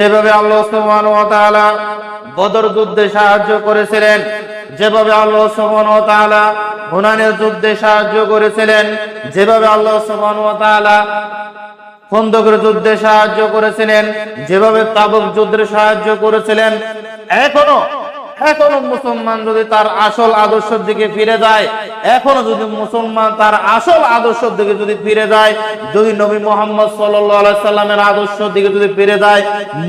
যেভাবে আল্লাহ সুবহানাহু ওয়া তাআলা বদর যুদ্ধে সাহায্য করেছিলেন, যেভাবে আল্লাহ সুবহানাহু ওয়া তাআলা হুনাইনের যুদ্ধে সাহায্য করেছিলেন, যেভাবে আল্লাহ সুবহানাহু ওয়া তাআলা খন্দকের যুদ্ধে সাহায্য করেছিলেন, যেভাবে তাবুক যুদ্ধে সাহায্য করেছিলেন, এখনো মুসলমান যদি তার আসল আদর্শের দিকে ফিরে যায়, এখনো যদি মুসলমান তার আসল আদর্শের দিকে যদি ফিরে যায়, যদি নবী মুহাম্মদ সাল্লাল্লাহু আলাইহি সাল্লামের আদর্শের দিকে যদি ফিরে যায়,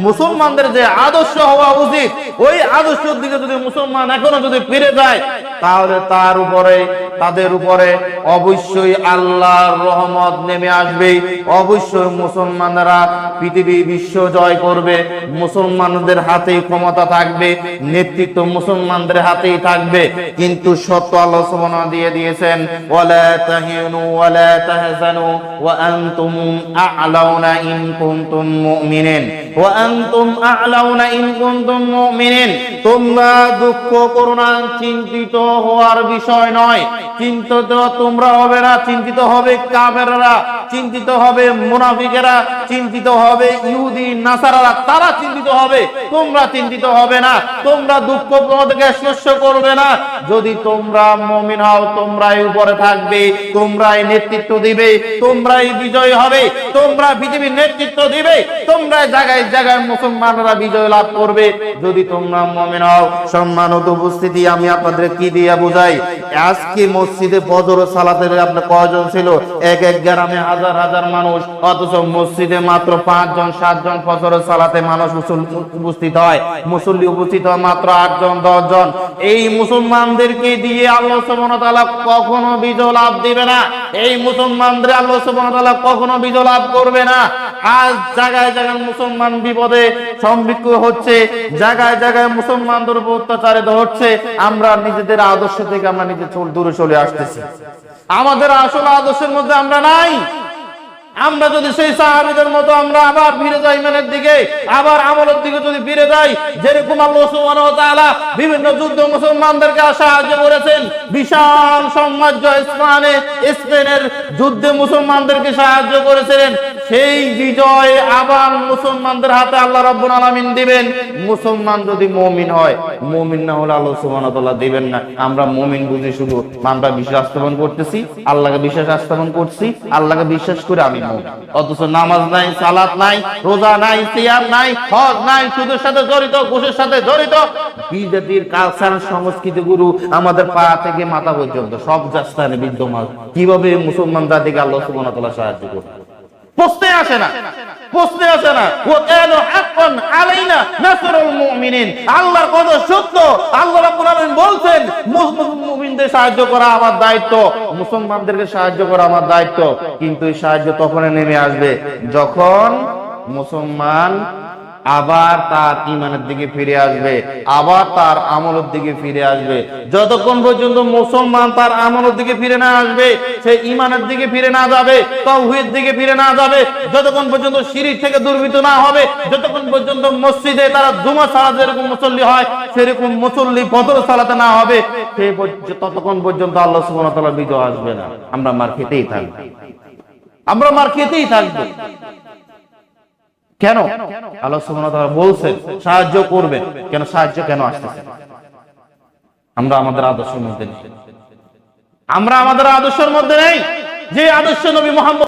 মুসলমানদের যে আদর্শ হওয়া উচিত ওই আদর্শের দিকে যদি মুসলমান এখনো যদি ফিরে যায়, তাহলে তাদের উপরে অবশ্যই আল্লাহর রহমত নেমে আসবে। অবশ্যই মুসলমানরা পৃথিবী বিশ্ব জয় করবে, মুসলমানদের হাতেই ক্ষমতা থাকবে, নেতৃত্ব মুসলমানদের হাতেই থাকবে। কিন্তু সত্য আল্লাহ সুবহানাহু দিয়ে দিয়েছেন, ওয়ালা তাহিনু ওয়ালা তাহজানু ওয়া আনতুম আ'লাউনা ইন কুনতুম মুমিনিন, ওয়া আনতুম আ'লাউনা ইন কুনতুম মুমিনিন। তোমরা দুঃখ করো না, চিন্তিত হওয়ার বিষয় নয়। চিন্তিত তোমরা হবে না, চিন্তিত হবে কাফেররা, চিন্তিত হবে মুনাফিকেরা, চিন্তিত হবে ইহুদি নাসারারা, তারা চিন্তিত হবে, তোমরা চিন্তিত হবে না। তোমরা দুঃখ তোমাদেরকে স্পর্শ করবে না। যদি তোমরা মুমিন হও, তোমরাই উপরে থাকবে, তোমরাই নেতৃত্ব দিবে, তোমরাই বিজয় হবে, তোমরা পৃথিবীর নেতৃত্ব দিবে, তোমরা জায়গায় জায়গায় মুসলমানরা বিজয় লাভ করবে যদি তোমরা মুমিন হও। সম্মানিত উপস্থিতি, আমি আপনাদের কি দিয়ে বোঝাই? আজকে মসজিদে ফজর সালাতের আপনার কয়জন ছিল? এক গ্রামে হাজার হাজার মানুষ, অথচ মসজিদে মাত্র 5 জন 7 জন ফজর সালাতে মানুষ উপস্থিত হয়, মুসল্লি উপস্থিত হয় মাত্র 8 জন 10 জন। এই মুসলমানদেরকে দিয়ে আল্লাহ সুবহানাহু ওয়া তাআলা কখনো বিজয় লাভ দিবে না। এই মুসলমানদের আল্লাহ সুবহানাহু ওয়া তাআলা কখনো বিজয় লাভ করবে না। আজ জায়গায় জায়গায় মুসলমান বিপদে সম্মুখ হচ্ছে, জায়গায় জায়গায় মুসলমানদের উপর অত্যাচারিত হচ্ছে। আমরা নিজেদের আদর্শ থেকে আমরা নিজে দূরে চলে আসতেছি। আমাদের আসল আদর্শের মধ্যে আমরা নাই। আমরা যদি সেই সাহাবীদের মতো আমরা আবার ফিরে যাই ইমানের দিকে, আবার আমলের দিকে যদি ফিরে যাই, যেরকম আল্লাহ সুবহানাহু ওয়া তাআলা বিভিন্ন যুদ্ধ মুসলমানদেরকে সাহায্য করেছেন, বিশাল সাম্রাজ্য স্পেনের যুদ্ধে মুসলমানদেরকে সাহায্য করেছিলেন, সেই বিজয় আবার মুসলমানদের হাতে আল্লাহ রাব্বুল আলামিন দিবেন। মুসলমান যদি মুমিন হয়, মুমিন না হলে আল্লাহ সুবহানাহু ওয়া তাআলা দিবেন না। আমরা মুমিন বুঝি শুধু আমরা বিশ্বাস স্থাপন করতেছি, আল্লাহকে বিশ্বাস স্থাপন করছি, আল্লাহকে বিশ্বাস করে আমি মুমিন। অথচ নামাজ নাই, সালাত নাই, রোজা নাই, সিয়াম নাই, হজ নাই, সুদের সাথে জড়িত, ঘুষের সাথে জড়িত, বিদেশির কালচার সংস্কৃতি গুরু আমাদের পা থেকে মাথা পর্যন্ত সব স্থানে বিদ্যমান। কিভাবে মুসলমানরা দিকে আল্লাহ সুবহানাহু ওয়া তাআলা সাহায্য করবে? প্রশ্নে আসে না। ওয়া কানা হাক্কান আলাইনা নাসরুল মুমিনিন। আল্লাহর কথা সত্য। আল্লাহ রাব্বুল আলামিন বলছেন মুমিনদের সাহায্য করা আমার দায়িত্ব, মুসলমানদেরকে সাহায্য করা আমার দায়িত্ব। কিন্তু এই সাহায্য তখনই নেমে আসবে যখন মুসলমান আবার তার ঈমানের দিকে ফিরে আসবে, আবার তার আমলের দিকে ফিরে আসবে। যতক্ষণ পর্যন্ত মুসলমান তার আমলের দিকে ফিরে না আসবে, সে ঈমানের দিকে ফিরে না যাবে, তাওহীদ দিকে ফিরে না যাবে, যতক্ষণ পর্যন্ত শিরক থেকে দুর্বৃত্ত না হবে, যতক্ষণ পর্যন্ত মসজিদে তারা জুমা সালাত যেরকম মুসল্লি হয় সেরকম মুসল্লি ফজর সালাতে না হবে, ততক্ষণ পর্যন্ত আল্লাহ সুবহানাহু ওয়া তাআলা বিজয় আসবে না। আমরা মার খেতেই থাকবো। কেন? আল্লাহ সুবহানাহু ওয়া তাআলা বলছেন সাহায্য করবেন, কেন সাহায্য কেন আসতেছে? আমরা আমাদের আদর্শের মধ্যে নেই, যে আদর্শ নবী মুহাম্মদ